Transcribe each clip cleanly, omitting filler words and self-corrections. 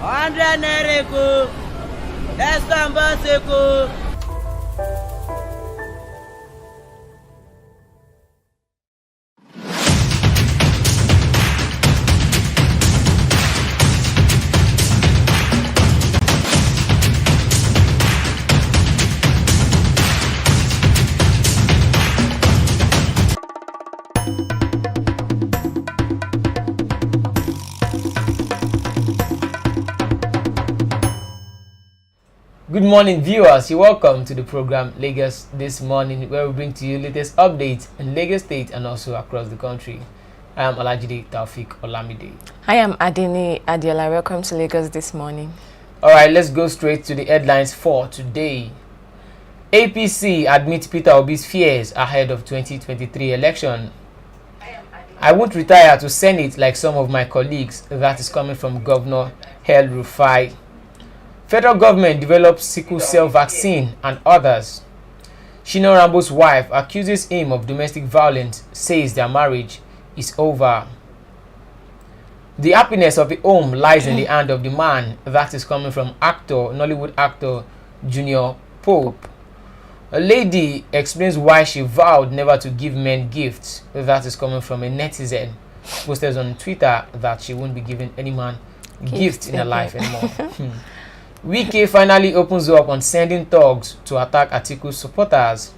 100 naira ko. Estambo. Good morning, viewers. You're welcome to the program Lagos This Morning, where we bring to you latest updates in Lagos State and also across the country. I am Alajide Taufik Olamide. I am Adini Adiola. Welcome to Lagos This Morning. All right, let's go straight to the headlines for today. APC admits Peter Obi's fears ahead of 2023 election. I won't retire to Senate like some of my colleagues. That is coming from Governor El Rufai. Federal government develops sickle cell vaccine and others. Shina Rambo's wife accuses him of domestic violence, says their marriage is over. The happiness of the home lies in the hand of the man. That is coming from Nollywood actor Junior Pope. A lady explains why she vowed never to give men gifts. That is coming from a netizen. Posted on Twitter that she won't be giving any man gifts in her life anymore. Wike finally opens up on sending thugs to attack Atiku's supporters.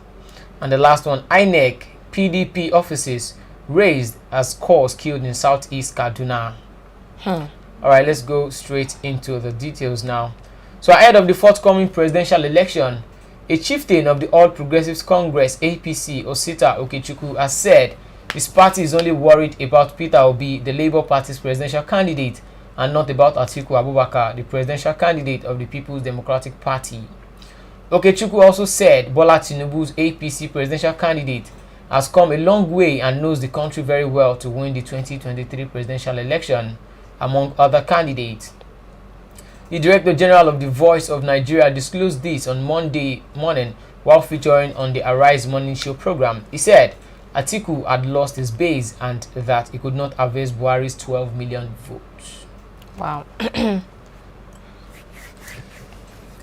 And the last one, INEC, PDP offices raised as scores killed in southeast Kaduna. Alright, let's go straight into the details now. So ahead of the forthcoming presidential election, a chieftain of the All Progressives Congress, APC, Osita Okechukwu, has said his party is only worried about Peter Obi, the Labour Party's presidential candidate, and not about Atiku Abubakar, the presidential candidate of the People's Democratic Party. Okechukwu also said Bola Tinubu's APC presidential candidate has come a long way and knows the country very well to win the 2023 presidential election, among other candidates. The Director General of the Voice of Nigeria disclosed this on Monday morning while featuring on the Arise Morning Show program. He said Atiku had lost his base and that he could not avail Buhari's 12 million votes. Wow.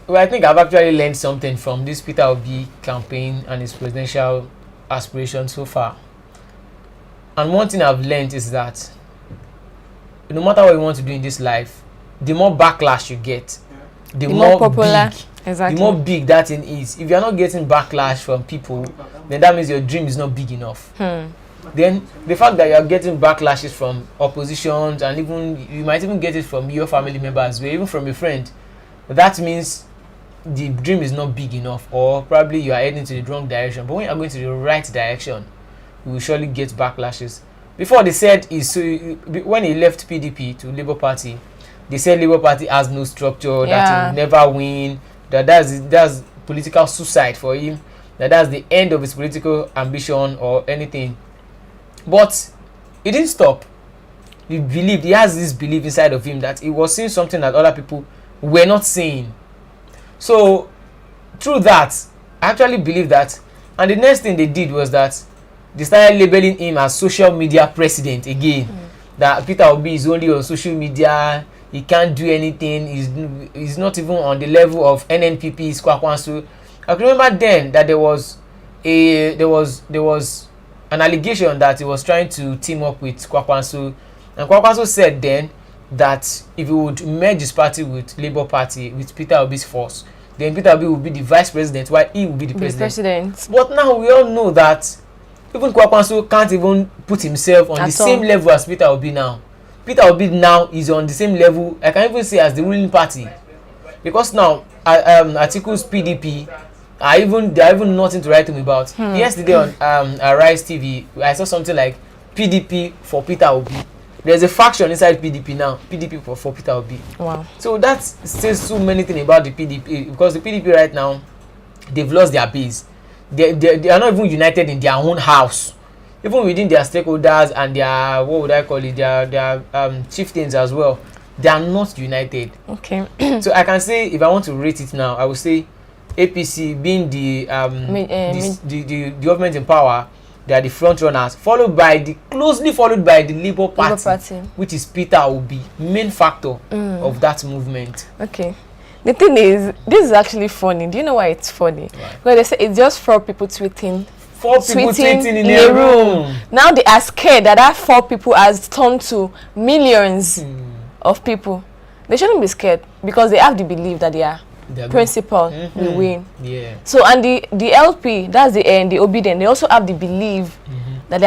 Well, I think I've actually learned something from this Peter Obi campaign and his presidential aspirations so far. And one thing I've learned is that no matter what you want to do in this life, the more backlash you get, the more popular, exactly, the more big that thing is. If you're not getting backlash from people, then that means your dream is not big enough. Then the fact that you are getting backlashes from oppositions and even you might even get it from your family members or even from a friend, that means the dream is not big enough, or probably you are heading to the wrong direction. But when you are going to the right direction, you will surely get backlashes. Before they said when he left PDP to Labour Party, they said Labour Party has no structure, that he will never win, that's political suicide for him, that's the end of his political ambition or anything. But he didn't stop. He has this belief inside of him that he was seeing something that other people were not seeing. So through that, I actually believe that. And the next thing they did was that they started labeling him as social media president again. That Peter Obi is only on social media, he can't do anything, he's not even on the level of NNPP's Kwakwanso. I can remember then that there was an allegation that he was trying to team up with Kwakwanso, and Kwakwanso said then that if he would merge his party with Labour Party, with Peter Obi's force, then Peter Obi would be the vice president while he would be the president. But now we all know that even Kwakwanso can't even put himself on the same level as Peter Obi now. Peter Obi now is on the same level, I can even say, as the ruling party. Because now Atiku's PDP they are even nothing to write to me about. Yesterday on Arise TV, I saw something like PDP for Peter Obi. There's a faction inside PDP now, PDP for Peter Obi. Wow. So that says so many things about the PDP, because the PDP right now, they've lost their base. They are not even united in their own house. Even within their stakeholders and their, what would I call it, their chieftains as well, they are not united. Okay. So I can say, if I want to rate it now, I would say APC being the government in power, they are the front runners, closely followed by the Labour Party, which is Peter Obi, main factor. of that movement. Okay. The thing is, this is actually funny. Do you know why it's funny? Right. Because they say it's just 4 people tweeting. 4 people tweeting in a room. Now they are scared that 4 people has turned to millions of people. They shouldn't be scared because they have the belief that their principal will win. Yeah. So and the LP, that's the Obi'S, they also have the belief that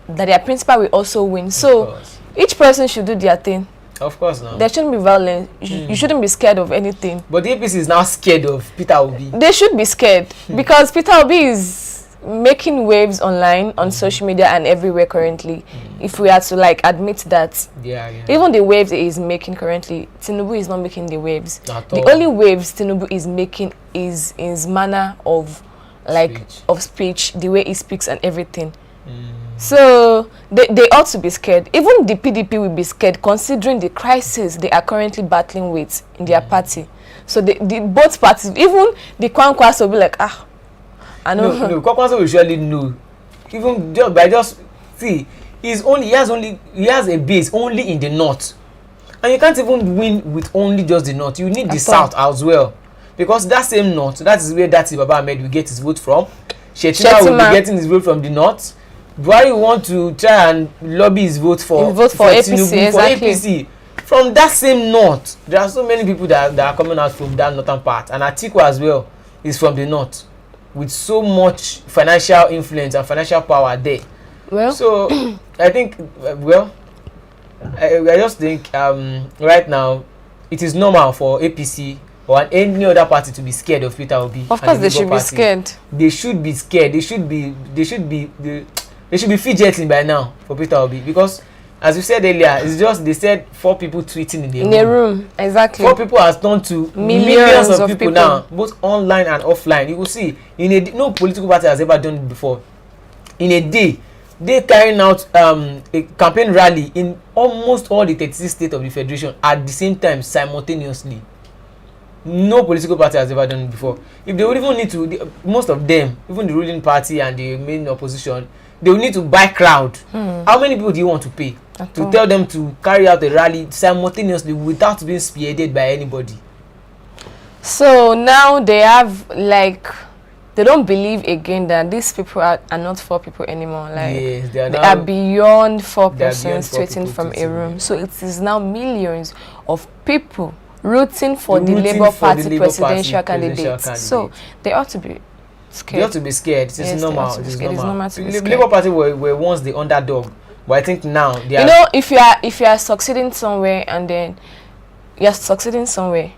their principal will also win. So each person should do their thing. Of course, no. There shouldn't be violence. You shouldn't be scared of anything. But the APC is now scared of Peter Obi. They should be scared because Peter Obi is making waves online, on social media, and everywhere currently. If we are to like admit that, even the waves he is making currently, Tinubu is not making the waves. The only waves Tinubu is making is in his manner of speech, the way he speaks and everything. So they ought to be scared. Even the PDP will be scared considering the crisis they are currently battling with in their party. So the both parties, even the Kwankwas will be like, I know. No, Kwankwas will surely know. Even just see, he has a base only in the north, and you can't even win with only just the north. You need the south as well, because that same north, that is where Baba Ahmed will get his vote from. Shetima will be getting his vote from the north. Buhari want to try and lobby his vote for APC, exactly. APC. From that same north, there are so many people that are coming out from that northern part, and Atiku as well is from the north, with so much financial influence and financial power there. Well, so I think, I just think right now it is normal for APC or any other party to be scared of Peter Obi. Of course, they should be scared. They should be scared. They should be fidgeting by now for Peter Obi, because, as you said earlier, it's just they said 4 people tweeting in a room. Exactly. 4 people has turned to millions of people now, both online and offline. You will see, no political party has ever done it before. In a day, they carrying out a campaign rally in almost all the 36 states of the federation at the same time, simultaneously. No political party has ever done it before. If they would even need to, most of them, even the ruling party and the main opposition, they will need to buy crowd. How many people do you want to pay to tell them to carry out a rally simultaneously without being spearheaded by anybody? So now they have they don't believe again that these people are not 4 people anymore. Yes, they are beyond 4 persons tweeting from a room. So it is now millions of people rooting for the Labour Party presidential candidates. So they ought to be scared. They ought to be scared. It is normal. It is normal to be scared. The Labour Party were once the underdog, but I think now they are. You know, if you are succeeding somewhere and then you are succeeding somewhere,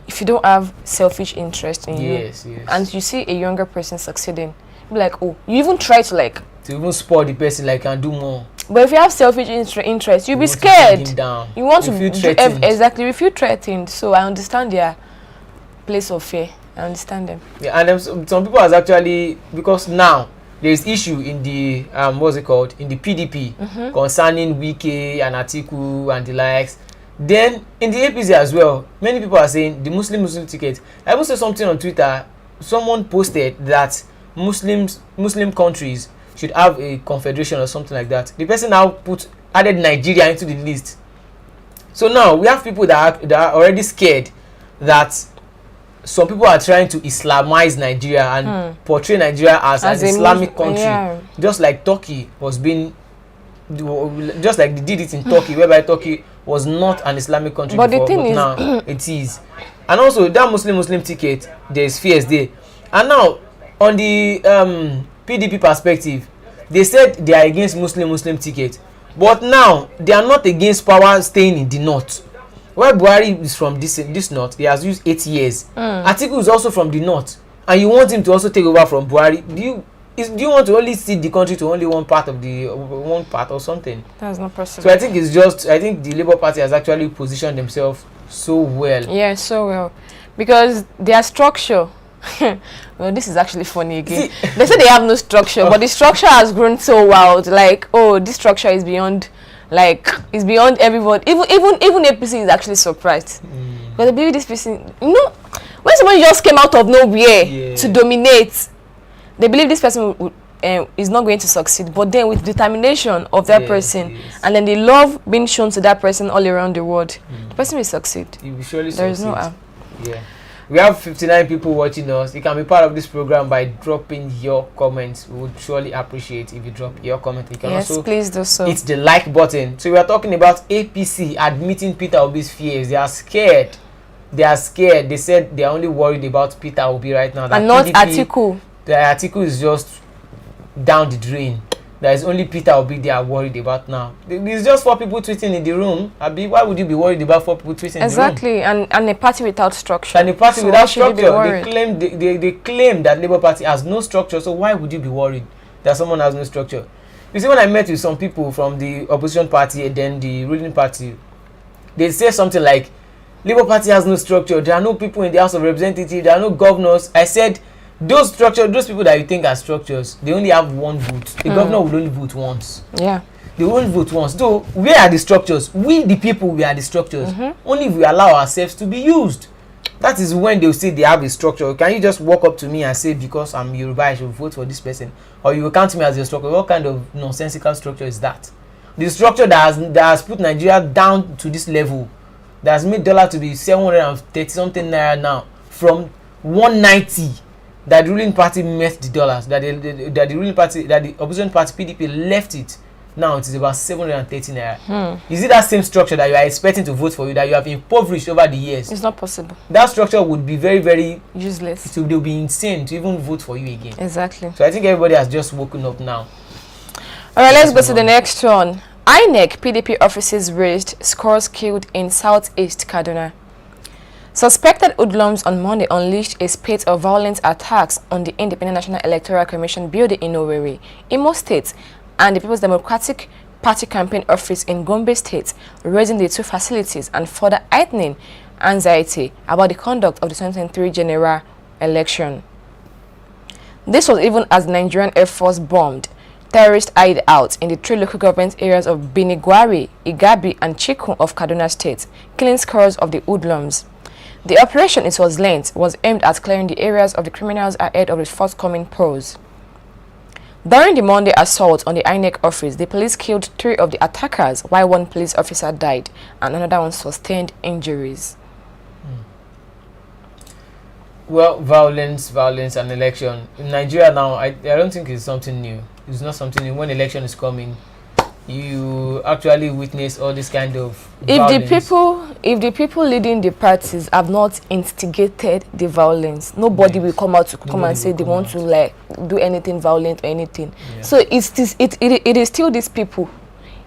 if you don't have selfish interest in you, and you see a younger person succeeding, you'll be like, oh, you even try to even spoil the person, and do more. But if you have selfish interest, you'll be scared. You want to feel threatened. Exactly, you feel threatened. So I understand their place of fear. I understand them. Yeah, and some people has actually, because now there is issue in the what's it called, in the PDP concerning Wike and Atiku and the likes. Then in the APC as well, many people are saying the Muslim ticket. I even saw something on Twitter. Someone posted that Muslim countries should have a confederation or something like that. The person now added Nigeria into the list. So now we have people that are already scared that some people are trying to Islamize Nigeria and portray Nigeria as an Islamic country, just like Turkey was being, just like they did it in Turkey, whereby Turkey was not an Islamic country but before, the thing but is, now it is. And also that Muslim ticket, there is fears there. And now on the PDP perspective, they said they are against Muslim ticket, but now they are not against power staying in the north. Where Buhari is from this north, he has used 8 years. Atiku is also from the north, and you want him to also take over from Buhari. Do you want to only cede the country to only one part or something? That's not possible. So I think the Labour Party has actually positioned themselves so well. Yeah, so well, because their structure. Well, this is actually funny again. They say they have no structure, but the structure has grown so wild. This structure is beyond, beyond everybody. Even APC is actually surprised. But they believe this person, when somebody just came out of nowhere to dominate, they believe this person is not going to succeed, but then with determination of that person, and then the love being shown to that person all around the world, the person will succeed. He will surely there succeed. Is no yeah. We have 59 people watching us. You can be part of this program by dropping your comments. We would surely appreciate if you drop your comment. You can also please do so. Hit the like button. So we are talking about APC admitting Peter Obi's fears. They are scared. They said they are only worried about Peter Obi right now. And not Atiku. The Atiku is just down the drain. There is only Peter Obi they are worried about now. It's just 4 people tweeting in the room. Abi, why would you be worried about 4 people tweeting in the room? Exactly, and a party without structure. And a party without structure. They claim that Labour Party has no structure. So why would you be worried that someone has no structure? You see, when I met with some people from the opposition party and then the ruling party, they say something like, Labour Party has no structure. There are no people in the House of Representatives. There are no governors. I said, those people that you think are structures, they only have one vote. The governor will only vote once. Yeah. They will only vote once. So where are the structures? We, the people, we are the structures. Only if we allow ourselves to be used. That is when they will say they have a structure. Can you just walk up to me and say, because I'm Yoruba, I should vote for this person? Or you will count me as a structure? What kind of nonsensical structure is that? The structure that has put Nigeria down to this level, that has made dollar to be 730 something naira now, from 190 that the ruling party met the dollars, that the opposition party PDP left it. Now it is about 730 naira. Is it that same structure that you are expecting to vote for you, that you have impoverished over the years? It's not possible. That structure would be very, very useless. It will be insane to even vote for you again. Exactly. So I think everybody has just woken up now. All right, let's go to the next one. INEC PDP offices raised, scores killed in Southeast Kaduna. Suspected hoodlums on Monday unleashed a spate of violent attacks on the Independent National Electoral Commission building in Owerri, Imo State, and the People's Democratic Party campaign office in Gombe State, raising the two facilities and further heightening anxiety about the conduct of the 2023 general election. This was even as the Nigerian Air Force bombed terrorist hideouts in the 3 local government areas of Binigwari, Igabi, and Chikun of Kaduna State, killing scores of the hoodlums. The operation, it was length, was aimed at clearing the areas of the criminals ahead of the forthcoming polls. During the Monday assault on the INEC office, the police killed 3 of the attackers, while 1 police officer died and another one sustained injuries. Well, violence and election. In Nigeria now, I don't think it's something new. It's not something new. When election is coming, you actually witness all this kind of violence. If the people leading the parties have not instigated the violence, nobody will come out and say they want to like do anything violent or anything. Yeah. So it is still these people,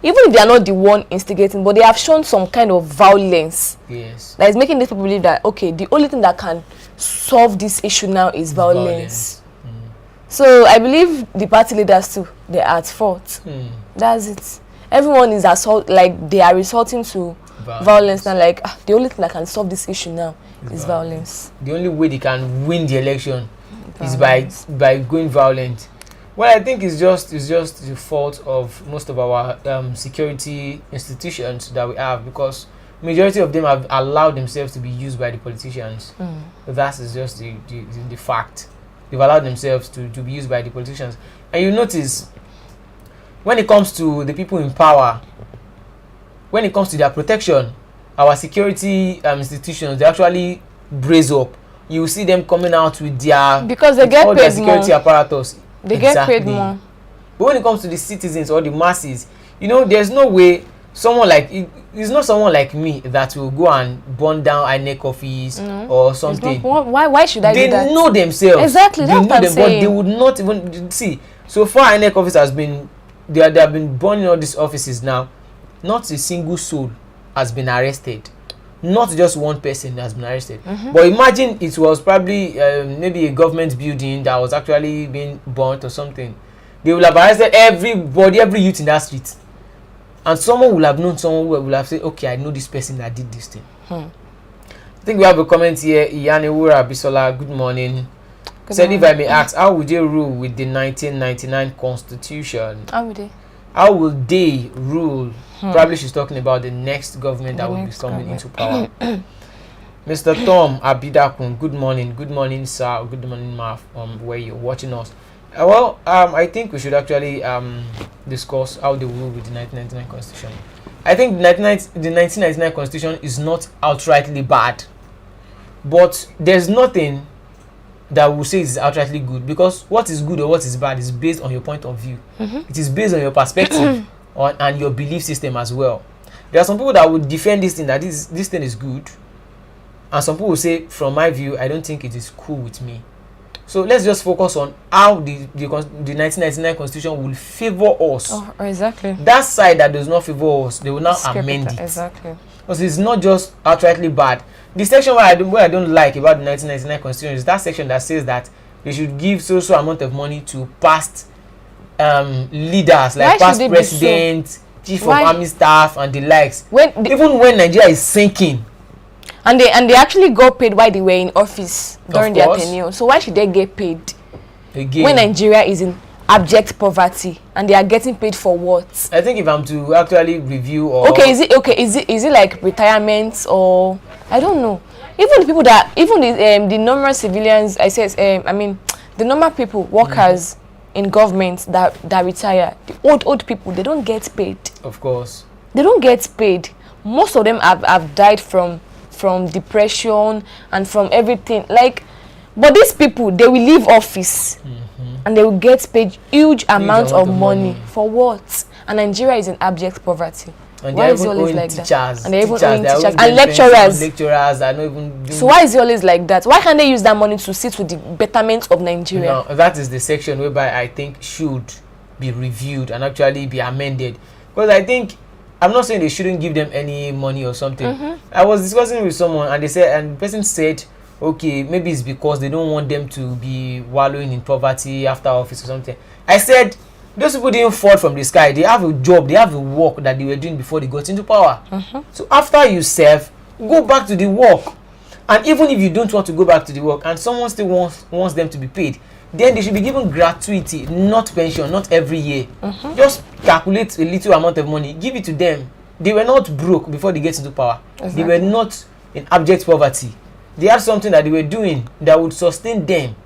even if they are not the one instigating, but they have shown some kind of violence. Yes. That is making these people believe that okay, the only thing that can solve this issue now is violence. So I believe the party leaders too, they are at fault. That's it. Everyone is they are resorting to violence and the only thing that can solve this issue now is violence. The only way they can win the election is by going violent. Well, I think it's just the fault of most of our security institutions that we have, because majority of them have allowed themselves to be used by the politicians. That is just the fact. They've allowed themselves to be used by the politicians. And you notice, when it comes to the people in power, when it comes to their protection, our security institutions, they actually brace up. You will see them coming out with their security apparatus. They get paid more. But when it comes to the citizens or the masses, there's no way it's not someone like me that will go and burn down INEC office or something. Why should I do that? They know themselves. Exactly, that's what I'm saying. But they would not even see. So far, INEC office has been they have been burning all these offices now. Not a single soul has been arrested. Not just one person has been arrested. But imagine it was probably maybe a government building that was actually being burnt or something. They will have arrested everybody, every youth in that street. And someone will have known, someone will have said, okay, I know this person that did this thing. I think we have a comment here. Iyanewura Bisola, good morning. Said, if I may ask, how would they rule with the 1999 Constitution? How will they rule? Probably she's talking about the next government that will be coming into power. Mr. Tom Abidakun, good morning. Good morning, sir. Good morning, ma, where you're watching us. I think we should actually discuss how they will with the 1999 Constitution. I think the 1999 Constitution is not outrightly bad, but there's nothing that will say is outrightly good, because what is good or what is bad is based on your point of view. It is based on your perspective and your belief system as well. There are some people that would defend this thing, that this thing is good, and some people will say, from my view, I don't think it is cool with me. So let's just focus on how the 1999 Constitution will favor us. Oh, exactly. That side that does not favor us, they will now amend it. Exactly. Because it's not just outrightly bad. The section where I don't like about the 1999 Constitution is that section that says that they should give so amount of money to past leaders, like past presidents, chief of army staff, and the likes. Even when Nigeria is sinking. And they actually got paid while they were in office during their tenure. So why should they get paid again when Nigeria is in abject poverty and they are getting paid for what? I think if I'm to actually review or is it like retirement, or I don't know. Even the people that the normal civilians, the normal people, workers in government that retire, the old people, they don't get paid. Of course. They don't get paid. Most of them have died from depression and from everything, but these people, they will leave office and they will get paid huge amount of money for what? And Nigeria is in abject poverty. And why is it always like teachers, that? And they even own teachers and lecturers are not even so why is it always like that? Why can't they use that money to see to the betterment of Nigeria? No, that is the section whereby I think should be reviewed and actually be amended, because I think, I'm not saying they shouldn't give them any money or something. I was discussing with someone and the person said, okay, maybe it's because they don't want them to be wallowing in poverty after office or something. I said, those people didn't fall from the sky. They have a job, they have a work that they were doing before they got into power. So after you serve, go back to the work. And even if you don't want to go back to the work and someone still wants them to be paid, then they should be given gratuity, not pension, not every year. Just calculate a little amount of money, give it to them. They were not broke before they get into power. Exactly. They were not in abject poverty. They had something that they were doing that would sustain them.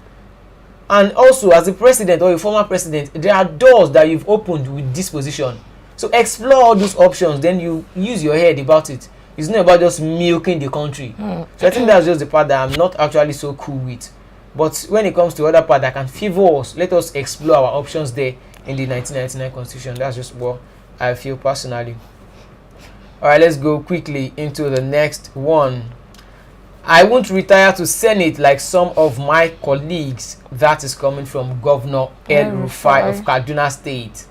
And also, as a president or a former president, there are doors that you've opened with this position. So explore all those options, then you use your head about it. It's not about just milking the country. So I think that's just the part that I'm not actually so cool with. But when it comes to other part that can favor us, let us explore our options there in the 1999 Constitution. That's just what I feel personally. Alright, let's go quickly into the next one. I won't retire to Senate like some of my colleagues. That is coming from Governor El-Rufai of Kaduna State.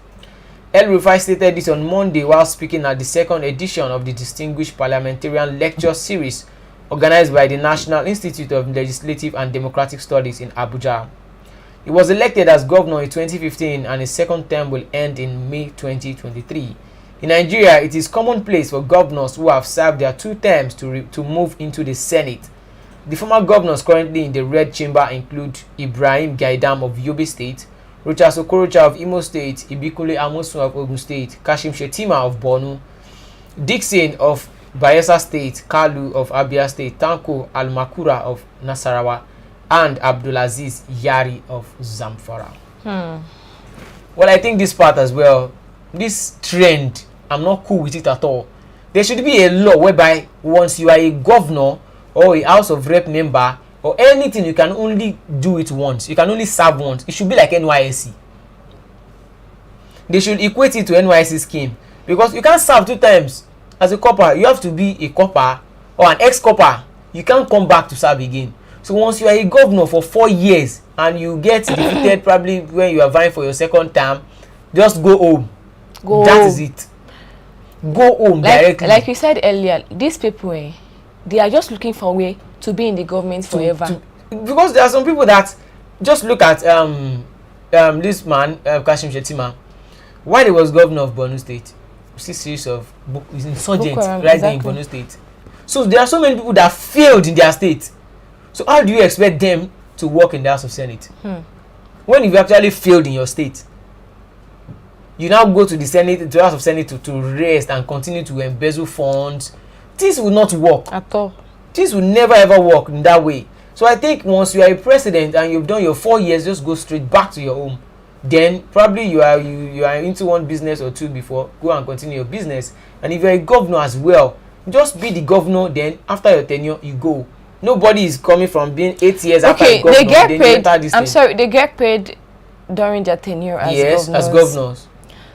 El-Rufai stated this on Monday while speaking at the second edition of the Distinguished Parliamentarian Lecture Series organized by the National Institute of Legislative and Democratic Studies in Abuja. He was elected as governor in 2015 and his second term will end in May 2023. In Nigeria, it is commonplace for governors who have served their 2 terms to move into the Senate. The former governors currently in the Red Chamber include Ibrahim Gaidam of Yobe State, Rochas Okorocha of Imo State, Ibikunle Amosun of Ogun State, Kashim Shettima of Borno, Dixon of Bayelsa State, Kalu of Abia State, Tanko Almakura of Nasarawa, and Abdulaziz Yari of Zamfara. Well, I think this part as well, this trend, I'm not cool with it at all. There should be a law whereby once you are a governor or a House of Rep member or anything, you can only do it once. You can only serve once. It should be like NYSC. They should equate it to NYSC scheme, because you can't serve 2 times. As a copper, you have to be a copper or an ex-copper. You can't come back to serve again. So once you are a governor for 4 years and you get defeated probably when you are vying for your second term, just go home. That is it. Go home directly. Like you said earlier, these people, they are just looking for a way to be in the government forever. Because there are some people that just look at this man, Kashim Shettima, while he was governor of Borno State. See series of insurgents right there in Borno State. So there are so many people that failed in their state. So how do you expect them to work in the House of Senate? When you've actually failed in your state, you now go to the Senate, to the House of Senate to rest and continue to embezzle funds. This will not work at all. This will never ever work in that way. So I think once you are a president and you've done your 4 years, just go straight back to your home. Then probably you are into one business or two before, go and continue your business. And if you're a governor as well, just be the governor. Then after your tenure, you go. Nobody is coming from being 8 years after a governor. They get paid. I'm sorry, they get paid during their tenure as governors. Yes, as governors.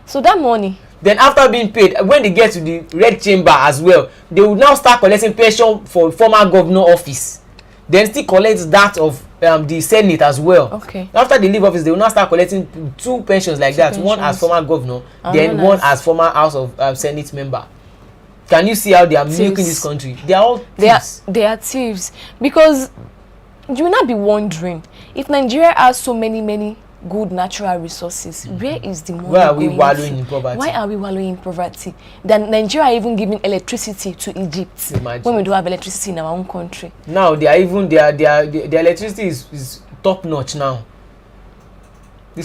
So that money. Then after being paid, when they get to the red chamber as well, they will now start collecting pension for former governor office. Then still collect that of the Senate as well. Okay. After they leave office, they will now start collecting 2 pensions like that. One as former governor, then one as former House of Senate member. Can you see how they are milking this country? They are all thieves. They are thieves. Because you will not be wondering, if Nigeria has so many good natural resources, where is the money? Why are we wallowing in poverty? Why are we wallowing in poverty? Then Nigeria even giving electricity to Egypt. Imagine. When we don't have electricity in our own country. Now they are even their electricity is top notch now.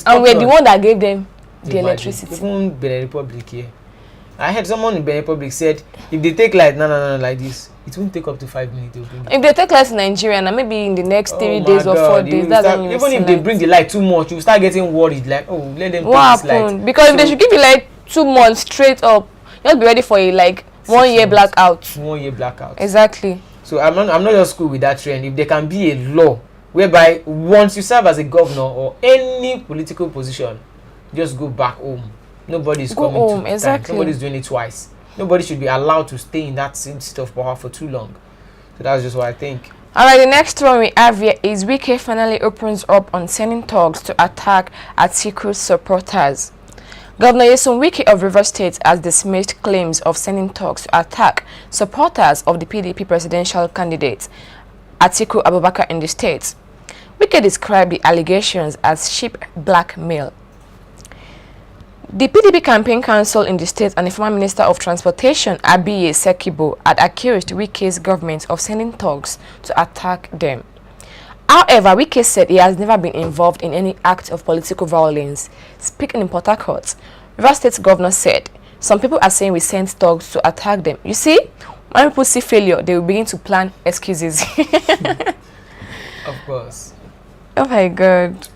And we're the one that gave them the electricity. Even Benin Republic here. I heard someone in Benin Republic said if they take like no like this, it won't take up to 5 minutes. If they take light in Nigeria, and maybe in the next 3 days or 4 days, even if they bring the light too much, you start getting worried. Like, oh, let them what take this light. Because if they should give you like 2 months straight up, you'll be ready for a like 1 year blackout. 1 year blackout. Exactly. So I'm not just cool with that trend. If there can be a law whereby once you serve as a governor or any political position, just go back home. Nobody's coming home, to exactly. Nobody's doing it twice. Nobody should be allowed to stay in that same seat of power for too long. So that's just what I think. Alright, the next one we have here is Wike finally opens up on sending thugs to attack Atiku's supporters. Governor Nyesom Wike of Rivers State has dismissed claims of sending thugs to attack supporters of the PDP presidential candidate Atiku Abubakar in the state. Wike described the allegations as cheap blackmail. The PDP campaign council in the state and the former Minister of Transportation, Abiye Sekibo, had accused Wike's government of sending thugs to attack them. However, Wike said he has never been involved in any act of political violence. Speaking in Port Harcourt, Rivers State Governor said, some people are saying we sent thugs to attack them. You see, when people see failure, they will begin to plan excuses. Of course. Oh my God.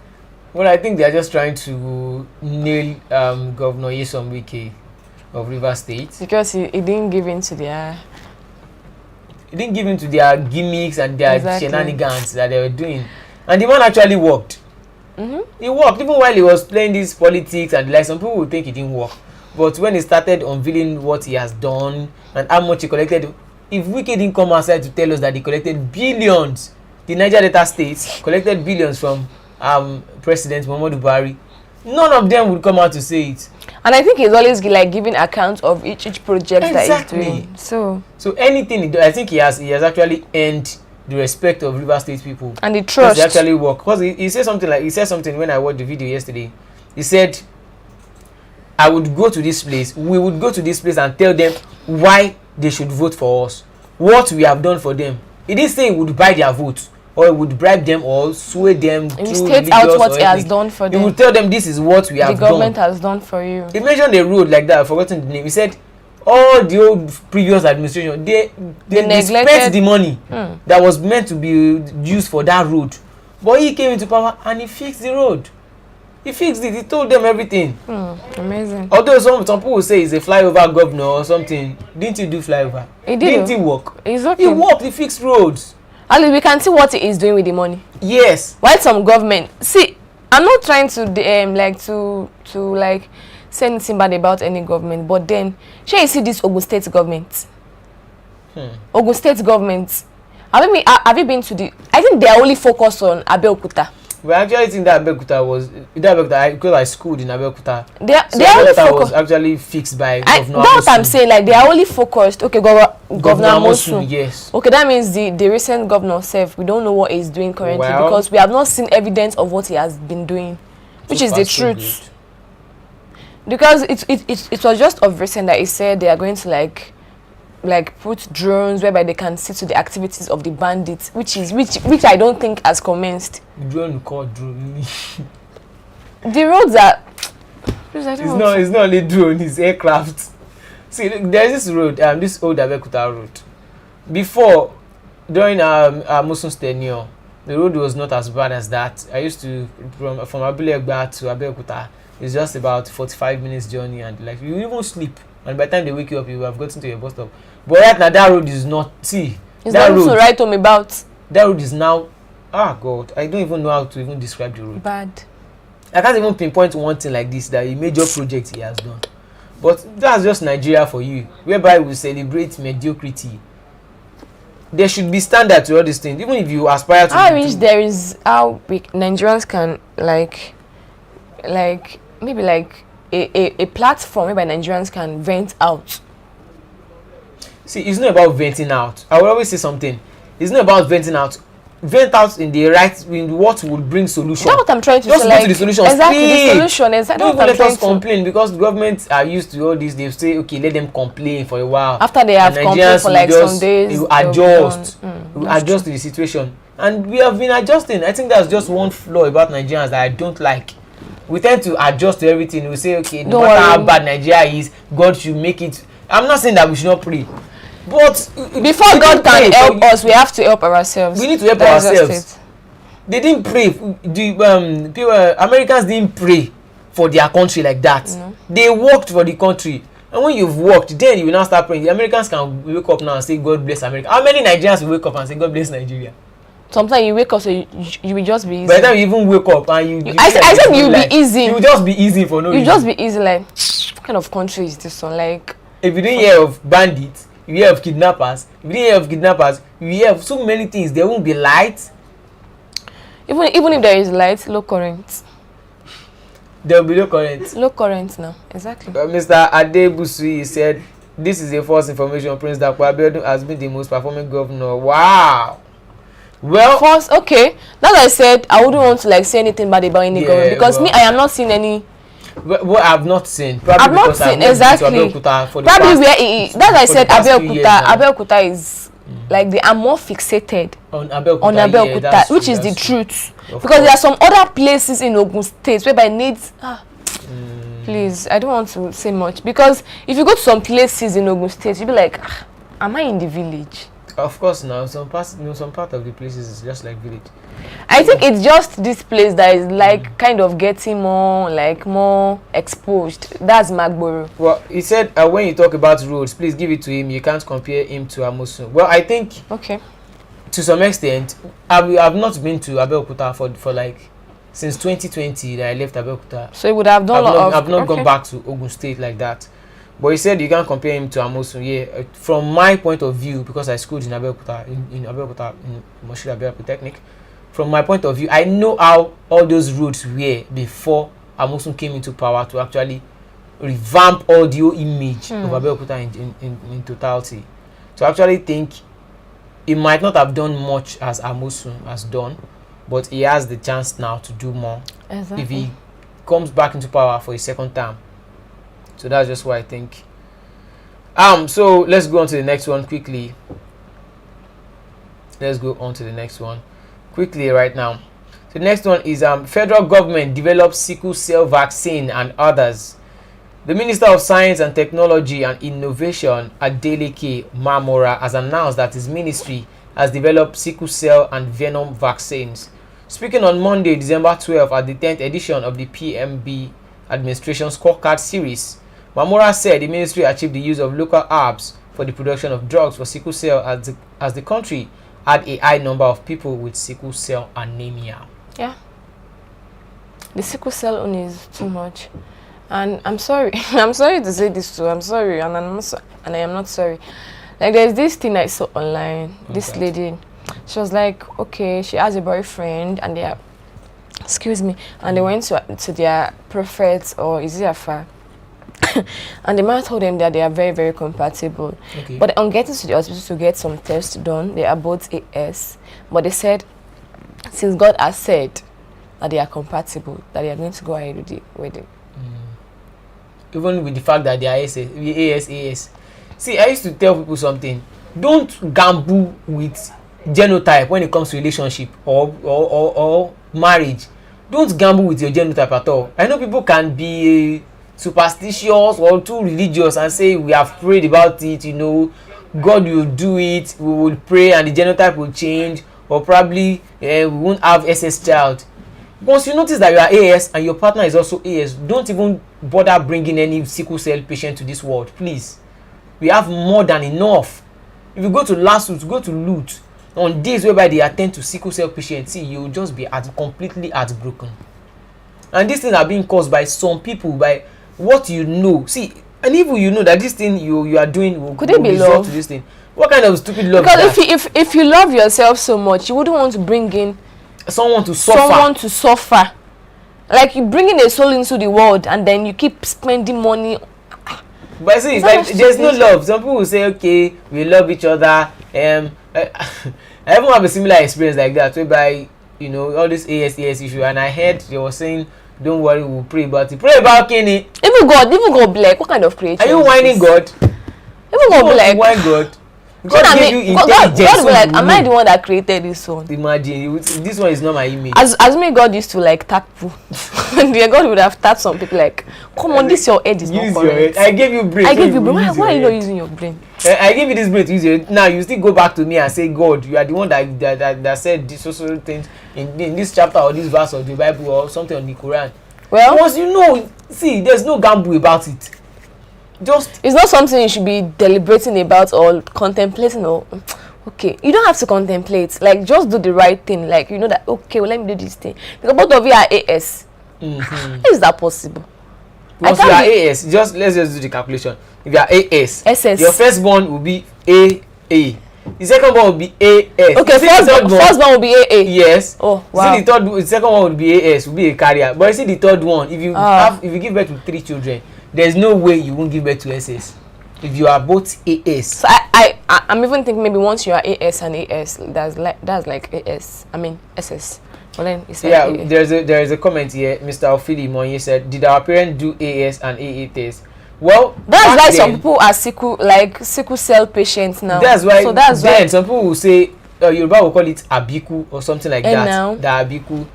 Well, I think they are just trying to nail Governor Nyesom Wike of Rivers State. Because he didn't give in to their... He didn't give in to their gimmicks and their shenanigans that they were doing. And the man actually worked. He worked. Even while he was playing this politics and like some people would think it didn't work. But when he started unveiling what he has done and how much he collected, if Wike didn't come outside to tell us that he collected billions, the Niger Delta State collected billions from President Muhammadu Buhari, none of them would come out to say it. And I think he's always like giving account of each project that he's doing. So anything he does, I think he has actually earned the respect of River State people and the trust. They actually work. Because he said something when I watched the video yesterday. He said, I would go to this place. We would go to this place and tell them why they should vote for us, what we have done for them. He didn't say he would buy their vote, or he would bribe them or sway them. He states out what he has done for them. He would tell them this is what we have done. The government has done for you. He mentioned a road like that. I've forgotten the name. He said all the old previous administration, they spent the money that was meant to be used for that road. But he came into power and he fixed the road. He fixed it. He told them everything. Amazing. Although some people will say he's a flyover governor or something. Didn't he do flyover? He did. Didn't he work? Exactly. He worked. He fixed roads. At least we can see what he is doing with the money. Yes. While some government, see, I'm not trying to say anything bad about any government, but then shall you see this Ogun State government? Ogun State government. Have you been to the? I think they are only focused on Abeokuta. We actually think that Abeokuta was because I schooled in Abeokuta. They are only focused. Was actually fixed by Governor. That's what I'm saying. Like they are only focused. Okay, Governor Amosun. Yes. Okay, that means the recent governor self. We don't know what he's doing currently because we have not seen evidence of what he has been doing, which is the truth. Because it was just of recent that he said they are going to like put drones whereby they can see to the activities of the bandits, which I don't think has commenced. Drone called drone. The roads are. It's not only drone. It's aircraft. See, there's this road. This old Abeokuta road. Before, during Musun's tenure, the road was not as bad as that. I used to from Abulegba to Abeokuta. It's just about 45 minutes journey, and like you even sleep, and by the time they wake you up, you have gotten to your bus stop. But right now, that road is not. See, It's that not road. to write home about. That road is now. Ah God, I don't even know how to even describe the road. Bad. I can't even pinpoint one thing like this, that a major project he has done. But that's just Nigeria for you, whereby we celebrate mediocrity. There should be standard to all these things, even if you aspire to. I wish there is how we Nigerians can like maybe like a platform whereby Nigerians can vent out. See, it's not about venting out. I will always say something. It's not about venting out. Vent out in the right, in what would bring solution. That's what I'm trying to Just say. go Like, to the solution. exactly, Speak. the solution. Exactly Don't what even I'm let us trying to. complain, because governments are used to all this. They say, okay, let them complain for a while. After they have And complained Nigerians for like will just- some days, they will they'll be adjust. done. We adjust to the situation, and we have been adjusting. I think that's just one flaw about Nigerians that I don't like. We tend to adjust to everything. We say, okay, no Don't matter worry. how bad Nigeria is, God should make it. I'm not saying that we should not pray, but Before we God didn't pray can help for- us, we have to help ourselves. We need to help That's just ourselves. it. They didn't pray. The people, Americans didn't pray for their country like that. They worked for the country, and when you've worked, then you will now start praying. The Americans can wake up now and say, God bless America. How many Nigerians will wake up and say, God bless Nigeria? Sometimes you wake up, so you will just be easy. By the time you even wake up and you I said you will like, be easy. you will just be easy for no You reason. just be easy. Like, what kind of country is this one? Like, If you didn't hear of bandits, you hear of kidnappers. If you didn't hear of kidnappers, you hear of so many things. There won't be light. even if there is light, low current. There will be no current. Low current now. Exactly. Mr. Adebusi said, this is a false information. Prince Dapo Abiodun has been the most performing governor. Wow. Well, First, okay. That's why I said I wouldn't want to like say anything bad about any government, because me, I am not seeing any. what I've not seen. Probably I've not because I've seen not been to exactly. Abeokuta for the Probably past, where it is. That's why I for said the past few years now. Abeokuta is like they are more fixated on Abeokuta. on Yeah, Abeokuta, that's which true, is the that's true. truth. Of Because there are course. some other places in Ogun State whereby needs. Please, I don't want to say much, because if you go to some places in Ogun State, you'll be like, am I in the village? Of course, now some parts, some part of the places is just like village. I think it's just this place that is like kind of getting more exposed. That's Magboro. Well, he said when you talk about roads, please give it to him. You can't compare him to Amosun. Well, I think Okay. to some extent, I've not been to Abeokuta for like since 2020 that I left Abeokuta. So you would have done I've not gone back to Ogun State like that. But he said you can't compare him to Amosun. Yeah, from my point of view, because I schooled in Abeokuta, in Abeokuta, in Moshiri Abeokuta Polytechnic. From my point of view, I know how all those roads were before Amosun came into power to actually revamp all the image of Abeokuta in totality. So I actually think he might not have done much as Amosun has done, but he has the chance now to do more Exactly. if he comes back into power for a second term. So that's just what I think. So let's go on to the next one quickly. Let's go on to the next one quickly right now. The next one is federal government develops sickle cell vaccine and others. The Minister of Science and Technology and Innovation, Adeleke Mamora, has announced that his ministry has developed sickle cell and venom vaccines. Speaking on Monday, December 12, at the 10th edition of the PMB Administration Scorecard Series, Mamora said the ministry achieved the use of local herbs for the production of drugs for sickle cell as the country had a high number of people with sickle cell anemia. Yeah. The sickle cell only is too much. And I'm sorry. I'm sorry to say this too. I'm sorry. And I am not sorry. Like, there's this thing I saw online. This lady, she was like, okay, she has a boyfriend and they are, excuse me, and they went to their prophet, or is it Afa? And the man told them that they are very, very compatible. Okay. But on getting to the hospital to get some tests done, they are both AS. But they said, since God has said that they are compatible, that they are going to go ahead with the wedding. Even with the fact that they are AS. See, I used to tell people something. Don't gamble with genotype when it comes to relationship or marriage. Don't gamble with your genotype at all. I know people can be superstitious or too religious and say we have prayed about it, God will do it, we will pray and the genotype will change. or probably we won't have SS child. Once you notice that you are AS and your partner is also AS, don't even bother bringing any sickle cell patient to this world, please. We have more than enough. If you go to Lasuth, go to Lut, on days whereby they attend to sickle cell patients, see, you'll just be completely heartbroken. And these things are being caused by some people, by what you know. See, and even you know that this thing you are doing will result to this thing. What kind of stupid love because is that? if you love yourself so much, you wouldn't want to bring in someone to suffer. Like you bringing a soul into the world and then you keep spending money. But see, like, there's no love. Some people will say, okay, we love each other. I even have a similar experience like that, whereby, you know, all this AS issue, and I heard they were saying, don't worry, we'll pray about it. Pray about Kenny. Even God be like, what kind of creation? Are you whining God? Even God be like, whine God? God gave you intelligence. God be like, am I the one that created this one? Imagine, this one is not my image. As me, God used to like tap people. God would have tapped some people like, come on, this your head is not correct. I gave you brain. I gave you brain. Why are you not using your brain? I give you this brain to use your head. Now you still go back to me and say, God, you are the one that said this social things in this chapter or this verse of the Bible or something on the Quran. Well, once you know, see, there's no gamble about it. It's not something you should be deliberating about or contemplating. Or okay, you don't have to contemplate. Like, just do the right thing. Like, you know that, okay, well, let me do this thing, because both of you are AS. How is that possible? Once you are AS, let's just do the calculation. If you are AS, SS, your firstborn will be AA. The second one will be AS. Okay, first one will be AA. Yes. Oh, wow. See, the second one will be AS, will be a carrier. But you see the third one, if you give birth to 3 children, there's no way you won't give birth to SS. If you are both AS. So I'm even thinking maybe once you are AS and AS, that's like AS. I mean SS. Well, then it's like AA. There is a comment here. Mr. Ofili Monye said, did our parents do AS and AA tests? Well, that's why some people are sickle cell patients now. That's why some people will say Yoruba will call it abiku or something like that. Now. The abiku.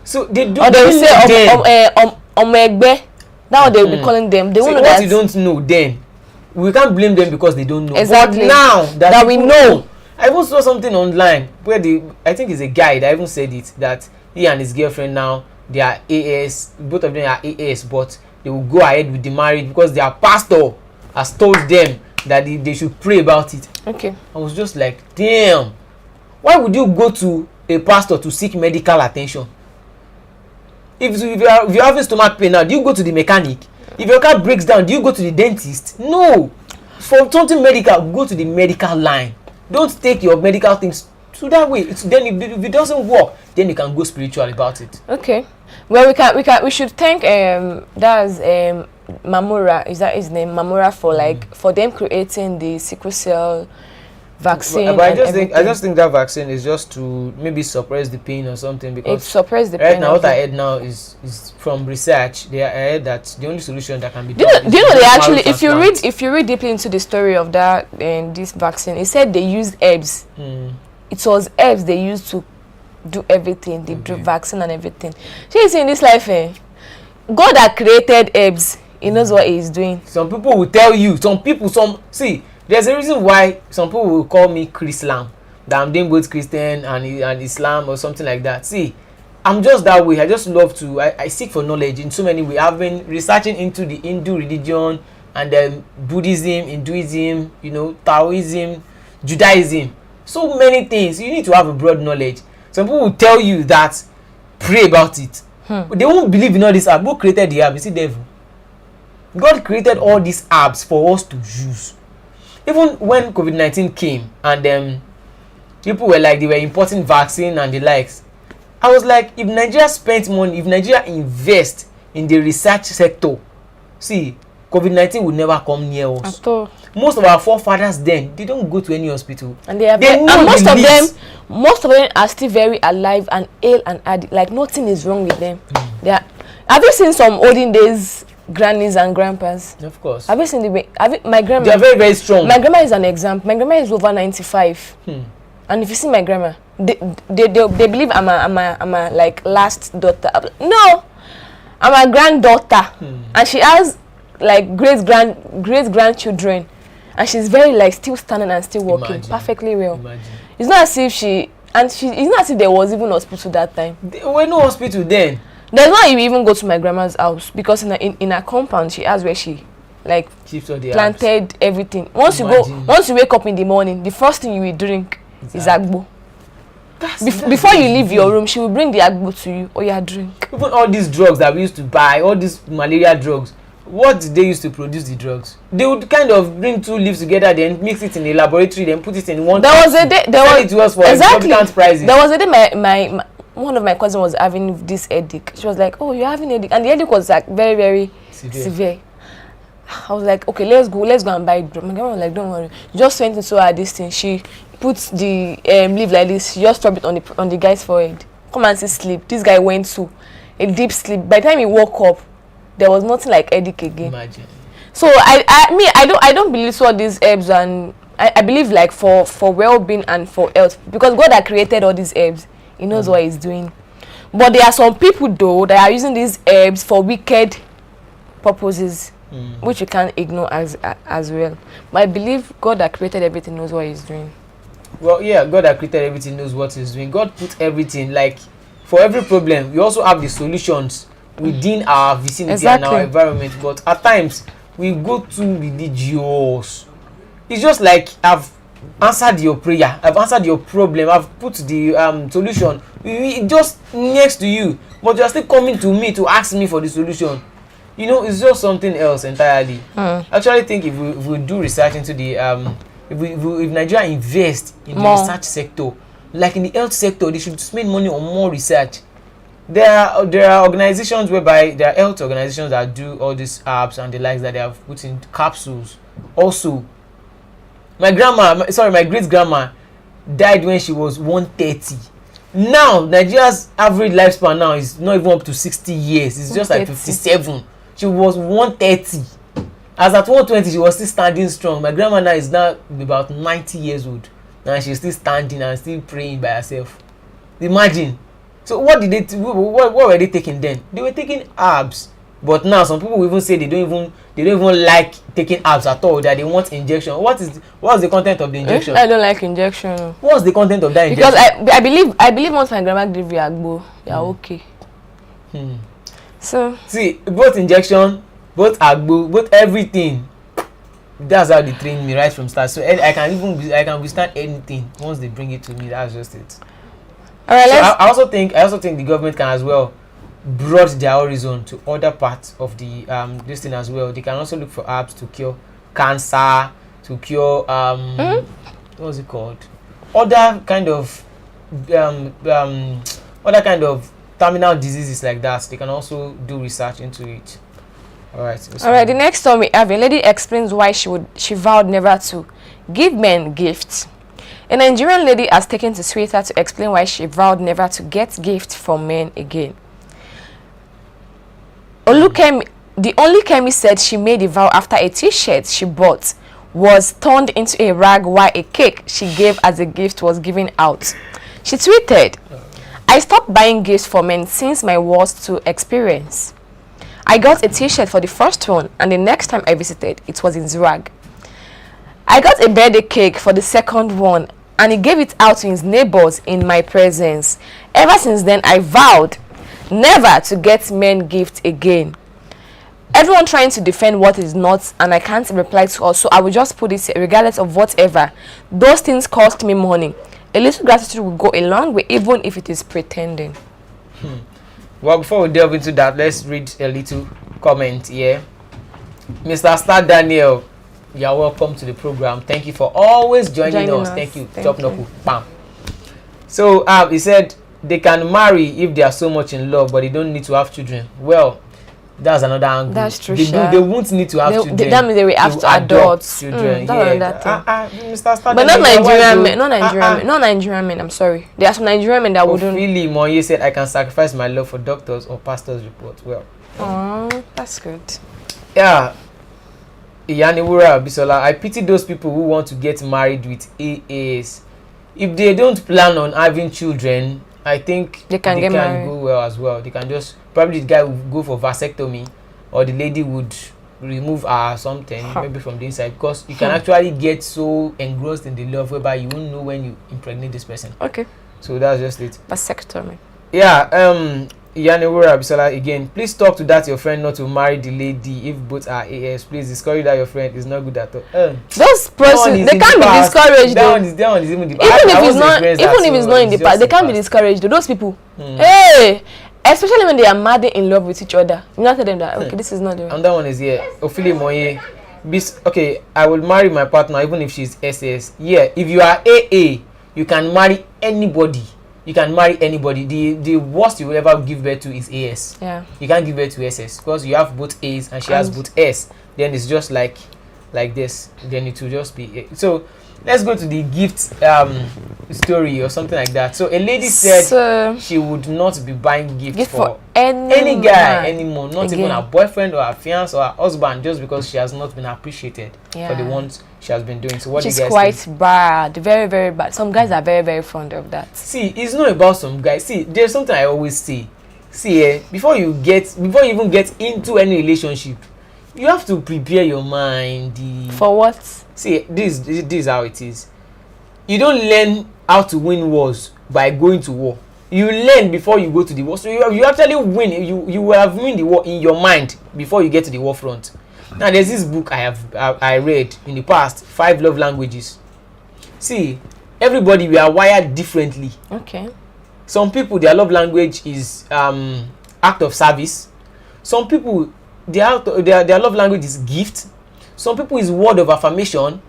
So they do. Or they will say omegbe. That's what they will be calling them. They won't know what that. You don't know then. We can't blame them because they don't know. Exactly. But now that we know. I even saw something online where I think it's a guy that even said it, that he and his girlfriend now, they are AS, both of them are AS, but they will go ahead with the marriage because their pastor has told them that they should pray about it. Okay. I was just like, damn, why would you go to a pastor to seek medical attention? If you're having stomach pain now, do you go to the mechanic? If your car breaks down, do you go to the dentist? No. For something medical, go to the medical line. Don't take your medical things to that way. Then if it doesn't work, then you can go spiritual about it. Okay. Well, we should thank Mamura, is that his name? Mamura, for them creating the sickle cell vaccine. But I just think that vaccine is just to maybe suppress the pain or something, because it suppress the pain. Right now, what I heard now is from research. I heard that the only solution that can be done. Do you know they actually, if you read deeply into the story of that and this vaccine, it said they used herbs. It was herbs they used to do everything, the vaccine and everything. So you see, in this life, God that created herbs, He knows what He's doing. Some people will tell you. There's a reason why some people will call me Chrislam, that I'm doing both Christian and Islam or something like that. See, I'm just that way. I just love to. I seek for knowledge in so many ways. I've been researching into the Hindu religion and then Buddhism, Hinduism, Taoism, Judaism. So many things. You need to have a broad knowledge. Some people will tell you that pray about it. They won't believe in all this herb. Who created the herb? Is it devil? God created all these herbs for us to use. Even when COVID-19 came and people were like, they were importing vaccine and the likes, I was like, if Nigeria spent money, if Nigeria invest in the research sector, see, COVID-19 would never come near us. At all. Most of our forefathers then, they don't go to any hospital. And most of them are still very alive and ill and like nothing is wrong with them. Have you seen some olden days grannies and grandpas? Of course. Have you seen my grandma? They are very, very strong. My grandma is an example. My grandma is over 95. And if you see my grandma, they believe I'm a like last daughter. No, I'm a granddaughter, and she has like great grandchildren, and she's very like still standing and still walking perfectly well. It's not as if And it's not as if there was even hospital that time. There were no hospital then. There's why you even go to my grandma's house, because in her compound she has where she like planted everything. Once you wake up in the morning, the first thing you will drink is agbo. Before you leave your room, she will bring the agbo to you, or you drink. Even all these drugs that we used to buy, all these malaria drugs, what did they use to produce the drugs? They would kind of bring 2 leaves together, then mix it in a laboratory, then put it in one. There was a day. Prices. There was a day my one of my cousins was having this headache. She was like, "Oh, you're having a headache," and the headache was like very, very severe. I was like, "Okay, let's go and buy it." My grandma was like, "Don't worry." She just went into her this thing. She put the leaf like this. She just rubbed it on the guy's forehead. Come and see sleep. This guy went to a deep sleep. By the time he woke up, there was nothing like headache again. Imagine. So I don't believe so all these herbs, and I believe like for well-being and for health, because God that created all these herbs, He knows what He's doing. But there are some people though that are using these herbs for wicked purposes, which you can't ignore as well. But I believe God that created everything knows what He's doing. Well, yeah, God that created everything knows what He's doing. God put everything, like for every problem, we also have the solutions within our vicinity and our environment. But at times we go too religious. It's just like I've answered your prayer, I've answered your problem, I've put the solution just next to you, but you're still coming to me to ask me for the solution. You know, it's just something else entirely. I actually think if we do research into the if Nigeria invest in the research sector, like in the health sector, they should spend money on more research. There are organizations whereby there are health organizations that do all these apps and the likes that they have put in capsules. Also, my great grandma died when she was 130. Now Nigeria's average lifespan now is not even up to 60 years. It's just like 57. She was 130. As at 120, she was still standing strong. My grandma now is now about 90 years old. Now she's still standing and still praying by herself. Imagine. So what were they taking then? They were taking herbs. But now some people even say they don't even like taking herbs at all, that they want injection. What's the content of the injection? I don't like injection. What's the content of that injection? Because I believe once my grandma gave you agbo, you're okay. So see, both injection, both agbo, both everything. That's how they train me right from start. So I can withstand anything once they bring it to me. That's just it. All right. So I also think the government can as well broaden their horizon to other parts of the this thing as well. They can also look for herbs to cure cancer, to cure what's it called? Other kind of terminal diseases like that. They can also do research into it. All right. The next one we have, a lady explains why she vowed never to give men gifts. A Nigerian lady has taken to Twitter to explain why she vowed never to get gifts from men again. The only Kemi said she made a vow after a t-shirt she bought was turned into a rag while a cake she gave as a gift was given out. She tweeted, "I stopped buying gifts for men since my worst two experience. I got a t-shirt for the first one, and the next time I visited, it was in rag. I got a birthday cake for the second one, and he gave it out to his neighbors in my presence. Ever since then, I vowed never to get men gifts again. Everyone trying to defend what is not, and I can't reply to all, so I will just put it regardless of whatever. Those things cost me money. A little gratitude will go a long way, even if it is pretending." Well, before we delve into that, let's read a little comment here. Mr. Star Daniel, you are welcome to the program. Thank you for always joining us. Thank you. Chop knuckle. Bam. So he said they can marry if they are so much in love, but they don't need to have children. Well, that's another angle. That's true. They won't need to have children. That means they will have to adopt children. Mr. Star, but not Nigerian men. Not Nigerian men. I'm sorry. There are some Nigerian men that wouldn't. Really, Moye said, "I can sacrifice my love for doctors or pastors' report." Well, that's good. Yeah. Iyaniwura Bisola, I pity those people who want to get married with AAs. If they don't plan on having children, I think they can go well as well. They can just, probably the guy will go for vasectomy, or the lady would remove something, maybe from the inside, because you can actually get so engrossed in the love whereby you won't know when you impregnate this person. Okay. So that's just it. Vasectomy. Yeah. Yanewura Bisola again. Please talk to that your friend not to marry the lady if both are AS. Please discourage that your friend is not good at all. Those persons, they can't be discouraged. That one is even the past. Even if it's not in the past, they can't be discouraged. Those people, hey, especially when they are madly in love with each other. You not tell them that okay, this is not the way. And that one is here. Ophile Moye. Okay, I will marry my partner even if she's SS. Yeah, if you are AA, you can marry anybody. You can marry anybody. The worst you will ever give birth to is AS. Yeah. You can't give birth to SS because you have both A's and she has both S. Then it's just like this. Then it will just be A. So let's go to the gift story or something like that. So a lady said she would not be buying gifts for any guy anymore, not even her boyfriend or her fiance or her husband, just because she has not been appreciated for the ones she has been doing. So what do you guys think? Which is quite bad, very, very bad. Some guys are very, very fond of that. See, it's not about some guys. See, there's something I always say. See, before you even get into any relationship, you have to prepare your mind. For what? See, this is how it is. You don't learn how to win wars by going to war. You learn before you go to the war. So you actually win. You will have win the war in your mind before you get to the war front. Now there's this book I read in the past, 5 Love Languages. See, everybody, we are wired differently. Okay. Some people, their love language is act of service. Some people, their love language is gift. Some people is word of affirmation.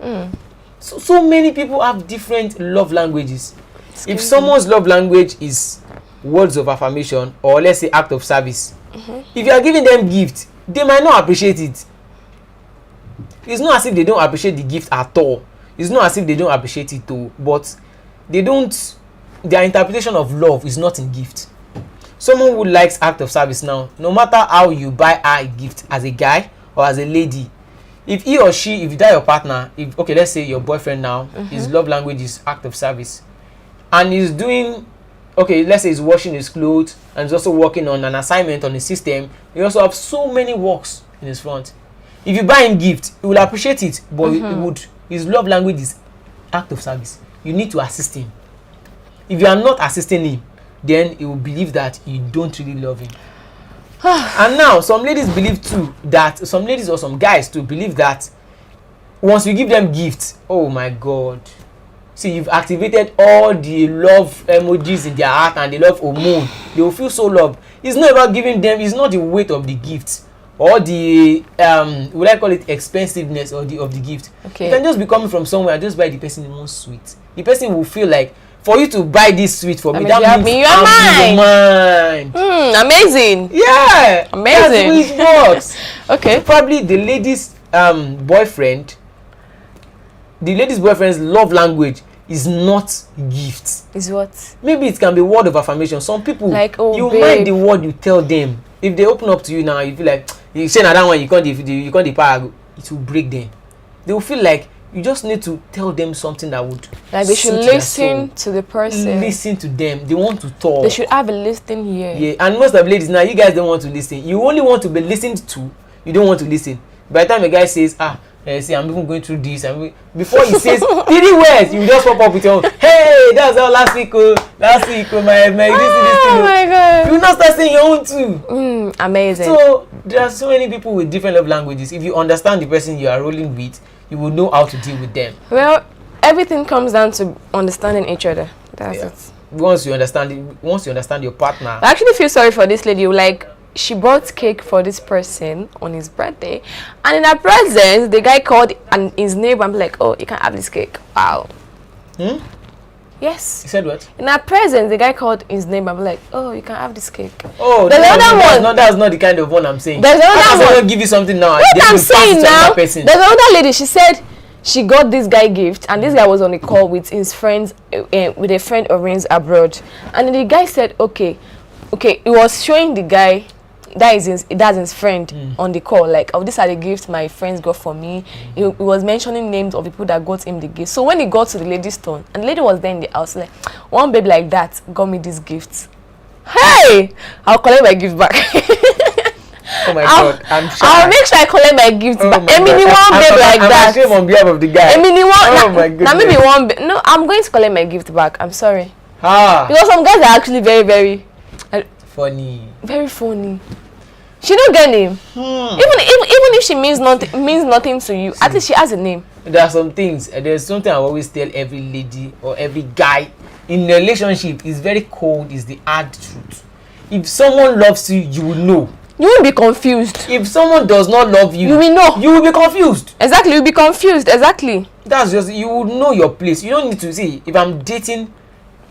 So many people have different love languages. If someone's love language is words of affirmation, or let's say act of service, if you are giving them gift, they might not appreciate it. It's not as if they don't appreciate the gift at all. It's not as if they don't appreciate it too, but they don't. Their interpretation of love is not in gift. Someone who likes act of service now, no matter how you buy a gift as a guy or as a lady, if he or she, if you die your partner, let's say your boyfriend now, his love language is act of service, and he's doing, let's say he's washing his clothes and he's also working on an assignment on the system, he also have so many works in his front. If you buy him gift, he will appreciate it, but his love language is act of service. You need to assist him. If you are not assisting him, then he will believe that you don't really love him. And now some ladies believe too that some ladies or some guys too believe that once you give them gifts, oh my god, see, you've activated all the love emojis in their heart and the love hormone. They will feel so loved. It's not about giving them, it's not the weight of the gift or the would I call it expensiveness of the gift. Okay. You can just be coming from somewhere and just buy the person the most sweet. The person will feel like, for you to buy this sweet for me, that means I'm mine. Amazing. Yeah, amazing. That's how it works. Okay. Probably the lady's boyfriend, the lady's boyfriend's love language is not gifts. Is what? Maybe it can be word of affirmation. Some people, like, you mind the word you tell them. If they open up to you now, you feel like you say another one, you can't the it will break them. They will feel like you just need to tell them something that would, like, they should listen to the person. Listen to them. They want to talk. They should have a listening here. Yeah, and most of the ladies now, you guys don't want to listen. You only want to be listened to. You don't want to listen. By the time a guy says, see, I'm even going through this, before he says 3 words, you just pop up with your own. Hey, that's all last week, my this oh my god. You will not start saying your own too. Amazing. So there are so many people with different love languages. If you understand the person you are rolling with, you will know how to deal with them. Well, everything comes down to understanding each other. That's it. Once you understand your partner. I actually feel sorry for this lady. Like, she bought cake for this person on his birthday, and in her presence, the guy called and his neighbor and be like, "Oh, you can have this cake." Wow. Yes. He said what? In her presence, the guy called his neighbor and be like, "Oh, you can have this cake." Oh, that's not the kind of one I'm saying. There's another one. Don't give you something now. What I'm saying now, there's another lady. She said she got this guy gift, and this guy was on a call with his friends, with a friend arranged abroad, and then the guy said, "Okay," he was showing the guy. That's his friend on the call, like, "Oh, these are the gifts my friends got for me." He was mentioning names of people that got him the gift. So when he got to the lady's turn, and the lady was there in the house, like, "One babe like that got me this gift. Hey, I'll collect my gift back." Oh my god, I'm sure. I'll make sure I collect my gift back. One babe like that. I'm ashamed on behalf of the guy. Oh my goodness. Now maybe one babe. No, I'm going to collect my gift back. I'm sorry. Because some guys are actually very, very funny. Very funny. She don't get name. Even if she means nothing to you, at least she has a name. There are some things. There's something I always tell every lady or every guy in a relationship. Is very cold. Is the hard truth. If someone loves you, you will know. You won't be confused. If someone does not love you, you will know. You will be confused. Exactly, you'll be confused. Exactly. That's just, you will know your place. You don't need to see if I'm dating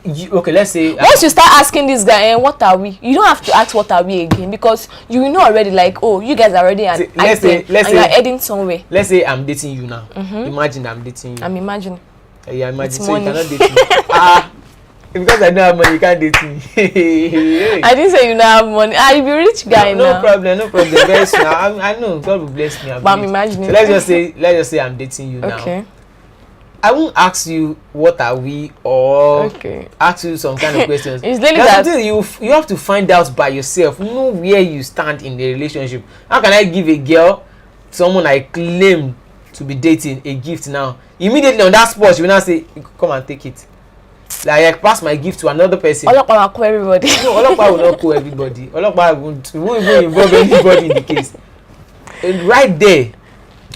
you. Okay, let's say once you start asking this guy, what are we? You don't have to ask what are we again, because you will know already. Like, oh, you guys are already at let's say you're heading somewhere. Let's say I'm dating you now. Imagine I'm dating you. I'm imagining. Yeah, imagine. So you cannot date me. Because I don't have money, you can't date me. I didn't say you don't have money. You'll be rich guy now. No problem. Very soon. I know God will bless me. But I'm imagining. So let's just say I'm dating you now. Okay. I won't ask you what are we, or ask you some kind of questions. It's really that you have to find out by yourself. Know where you stand in the relationship. How can I give a girl, someone I claim to be dating, a gift now? Immediately on that spot, you will now say, come and take it. Like, I pass my gift to another person. Olokpa will call everybody. No, Olokpa will not call everybody. Olokpa won't even involve anybody in the case. And right there,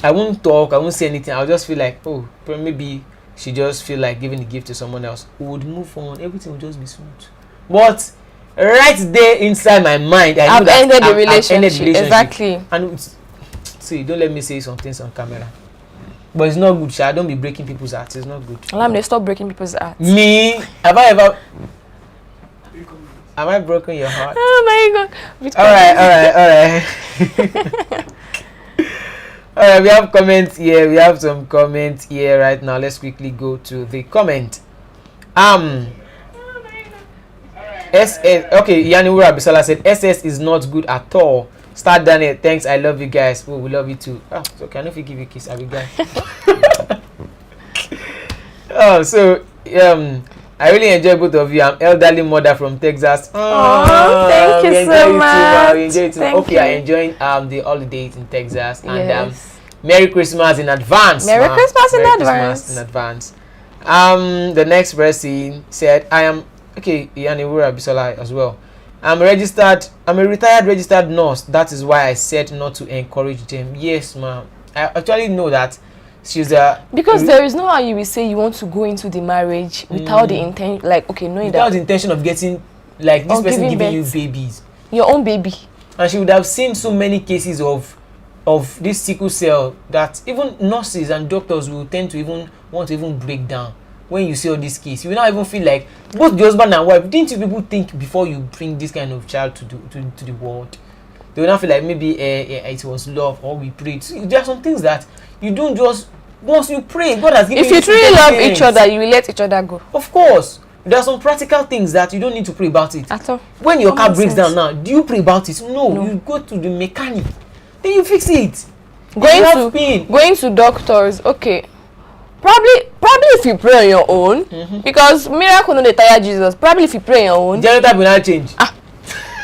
I won't talk, I won't say anything. I'll just feel like, oh, maybe she just feel like giving the gift to someone else. We would move on. Everything will just be smooth. But right there inside my mind, I know that ended the relationship. Exactly. And see, don't let me say some things on camera. But it's not good, Sha. Don't be breaking people's hearts. It's not good. Olamide, stop breaking people's hearts. Me? Have I broken your heart? Oh my God. Alright. Alright, we have comments here. We have some comments here right now. Let's quickly go to the comment. SS. Okay, Yaniwura Bisola said SS is not good at all. Start Daniel, thanks. I love you guys. Oh, we love you too. So can I give you a kiss? I'll be guy. I really enjoy both of you. I'm elderly mother from Texas. Thank you so much. We enjoy it too. Hope you are enjoying the holidays in Texas. And Merry Christmas in advance. Merry Christmas in advance. The next person said, I am Yaniwura Bisola as well. I'm a retired registered nurse. That is why I said not to encourage them. Yes, ma'am. I actually know that she's because there is no how you will say you want to go into the marriage without the intention, without the intention of getting, like, this person giving you babies, your own baby. And she would have seen so many cases of this sickle cell that even nurses and doctors will tend to even want to even break down. When you see all these cases, you will not even feel like both the husband and wife, didn't you people think before you bring this kind of child to the world? They will not feel like maybe it was love or we prayed. So there are some things that you don't just, once you pray, God has given you. If you truly love each other, you will let each other go. Of course. There are some practical things that you don't need to pray about it. At all. When your car breaks down now, do you pray about it? No. You go to the mechanic. Then you fix it. Going to doctors, okay. Probably if you pray on your own, because miracle no dey tire Jesus. Probably if you pray on your own, genotype will not change.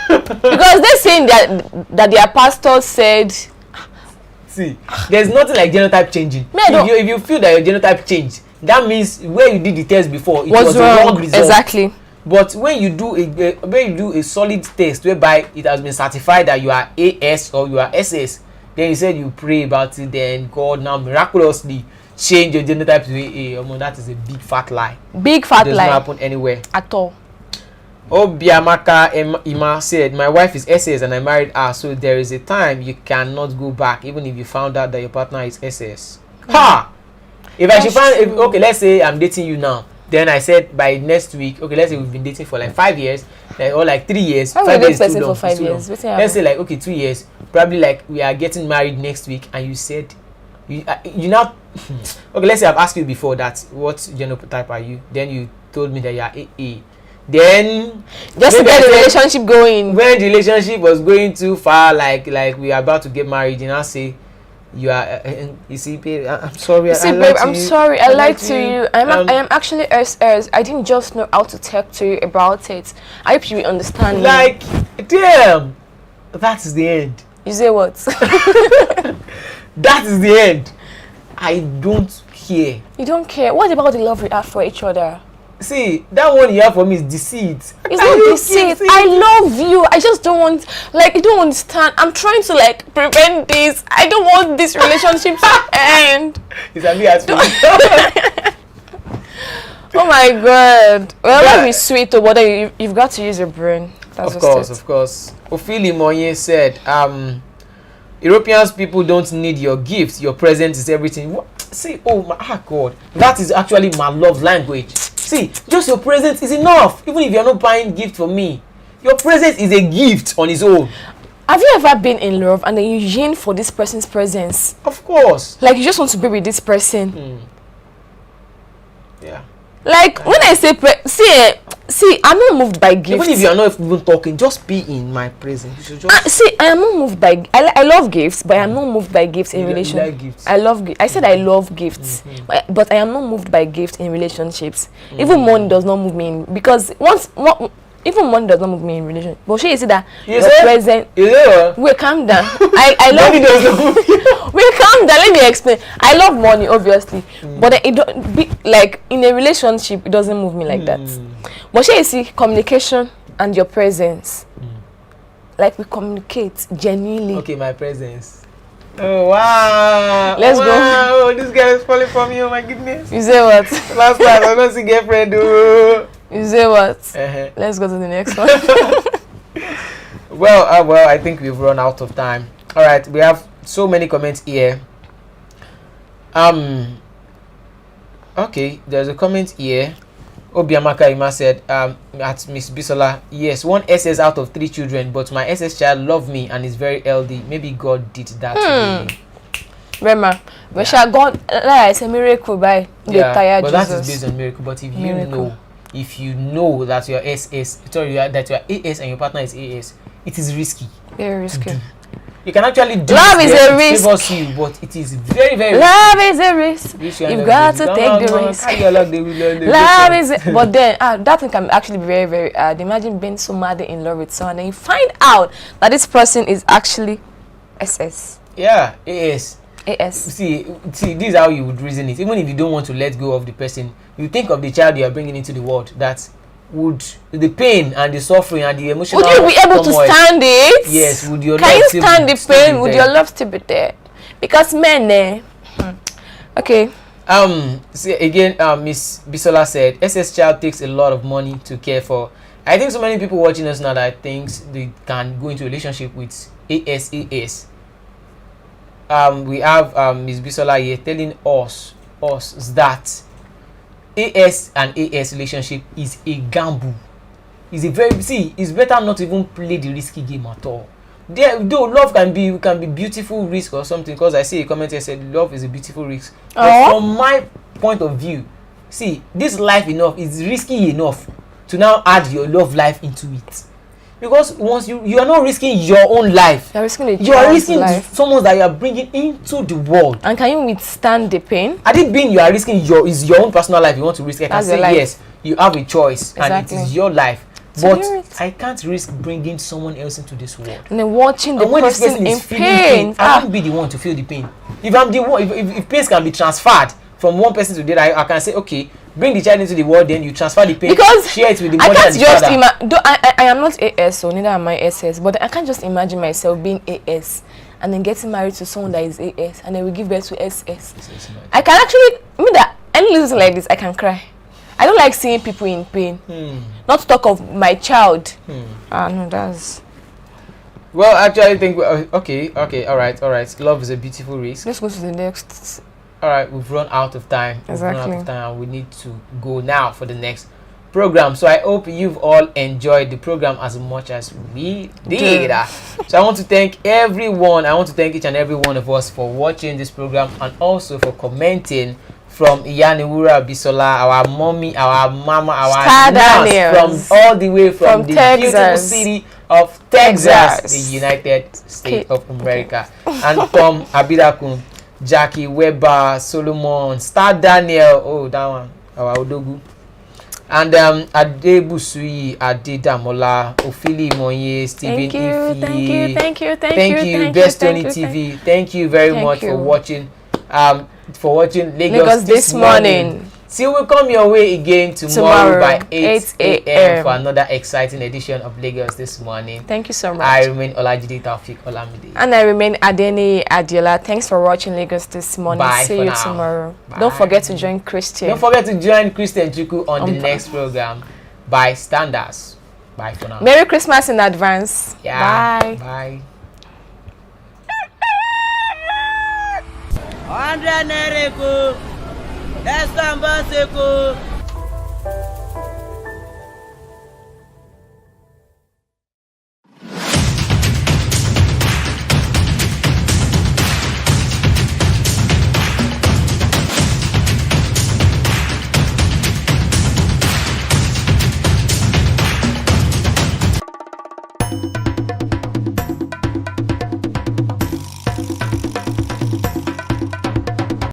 Because they're saying that their pastor said. See, there's nothing like genotype changing. If you feel that your genotype changed, that means where you did the test before, it was a wrong result. Exactly. But when you do a solid test whereby it has been certified that you are AS or you are SS, then you said you pray about it, then God now miraculously change your genotype to AA. That is a big fat lie. Big fat lie. It does not happen anywhere at all. Obi'S Ima said, my wife is SS and I married her, so there is a time you cannot go back even if you found out that your partner is SS. Ha! Okay, let's say I'm dating you now. Then I said by next week, okay, let's say we've been dating for like 5 years, or like 3 years. 5 years is too long. For 5 years. Let's say like, okay, 2 years. Probably like we are getting married next week, and you said you now okay, let's say I've asked you before that what genotype are you, then you told me that you are AA. Then just to get the relationship going, when the relationship was going too far, like we are about to get married, you now say you are you see babe, I'm sorry, I'm sorry, I lied to you. I am actually SS. I didn't just know how to talk to you about it. I hope you will understand me. Like, damn, that is the end. You say what? That is the end. I don't care. You don't care. What about the love we have for each other? See, that one you have for me is deceit. It's not deceit. I love you. I just don't want, like, you don't understand. I'm trying to, like, prevent this. I don't want this relationship to end. It's a me as well. Oh my God. Well, that is sweet, but you've got to use your brain. That's of course. Ophili Monye said, Europeans people don't need your gifts. Your presence is everything. What? See, God. That is actually my love language. See, just your presence is enough. Even if you're not buying gift for me, your presence is a gift on its own. Have you ever been in love and then you yearn for this person's presence? Of course. Like, you just want to be with this person. Yeah. Like, when I say see, I'm not moved by gifts. Even if you are not even talking, just be in my presence. You should just see, I am not moved by I love gifts, but I am not moved by gifts in relationships. You like gifts. I said I love gifts, but I am not moved by gifts in relationships. Even money does not move me in, because even money does not move me in relationship. But you see that your present. Wait, calm down. I love wait, calm down. Let me explain. I love money, obviously, but it don't be like in a relationship. It doesn't move me like that. But you see, communication and your presence, like we communicate genuinely. Okay, my presence. Oh wow! Let's go. Oh, this girl is falling for me. Oh my goodness! You say what? Last time I don't see girlfriend. Oh. You say what? Let's go to the next one. Well, I think we've run out of time. All right, we have so many comments here. Okay, there's a comment here. Obiamaka Ima said, at Miss Bisola, yes, one SS out of 3 children, but my SS child loved me and is very healthy. Maybe God did that to me. Remember, but God, it's a miracle by the tired but Jesus. That is based on miracle. But if you know that your that your AS and your partner is AS, it is risky. Very risky. You can actually do love is a risk. Favors you, but it is very, very love risky. Is a risk. You've got to take the risk. Love is but then that thing can actually be very, very hard. Imagine being so madly in love with someone and you find out that this person is actually SS. Yeah, AS. See, this is how you would reason it. Even if you don't want to let go of the person, you think of the child you are bringing into the world. That would the pain and the suffering and the emotional. Would you be able to stand it? Yes. Would your can love you stand the pain? Would your love still be there? Because men, okay. See again. Miss Bisola said, SS child takes a lot of money to care for. I think so many people watching us now that thinks they can go into a relationship with AS. We have Miss Bisola here telling us that AS and AS relationship is a gamble. It's better not even play the risky game at all. Though love can be beautiful risk or something, because I see a comment here said love is a beautiful risk. But from my point of view, see, this life is risky enough to now add your love life into it. Because once you are not risking your own life, you are risking someone that you are bringing into the world. And can you withstand the pain? Had it been you are risking your own personal life, you want to risk it, I can say yes, you have a choice. Exactly. And it is your life. But I can't risk bringing someone else into this world. And then watching the person in pain. I won't be the one to feel the pain. If I'm the one, if pain can be transferred from one person to the other, I can say, okay, bring the child into the world, then you transfer the pain, because share it with the mother and the father. I am not AS, so neither am I SS, but I can't just imagine myself being AS and then getting married to someone that is AS and then we give birth to SS. I can actually, any little thing like this, I can cry. I don't like seeing people in pain. Not to talk of my child. No, that's... Well, actually, I think... Okay, all right. Love is a beautiful risk. Let's go to the next... All right, we've run out of time. Exactly. And we need to go now for the next program. So I hope you've all enjoyed the program as much as we did. So I want to thank everyone. I want to thank each and every one of us for watching this program and also for commenting. From Iyaniwura Bisola, our mommy, our mama, our nurse, from all the way from the beautiful city of Texas, the United States of America, and from Abidakun, Jackie Weber, Solomon, Star Daniel, oh that one, our Odogu, and Adebusui, Adedamola, Ophili Monye, Stephen Ifi, thank you, Best Tony TV, thank you very much for watching. For watching Lagos this morning. Till we come your way again tomorrow by 8 a.m. for another exciting edition of Lagos This Morning. Thank you so much. I remain Olajide Taufik Olamide. And I remain Adeni Adiola. Thanks for watching Lagos This Morning. Bye. See you tomorrow. Bye. Don't forget to join Christian. Don't forget to join Christian Chuku on the next program. By standards. Bye for now. Merry Christmas in advance. Yeah. Bye. Bye. 100 naira ko. That's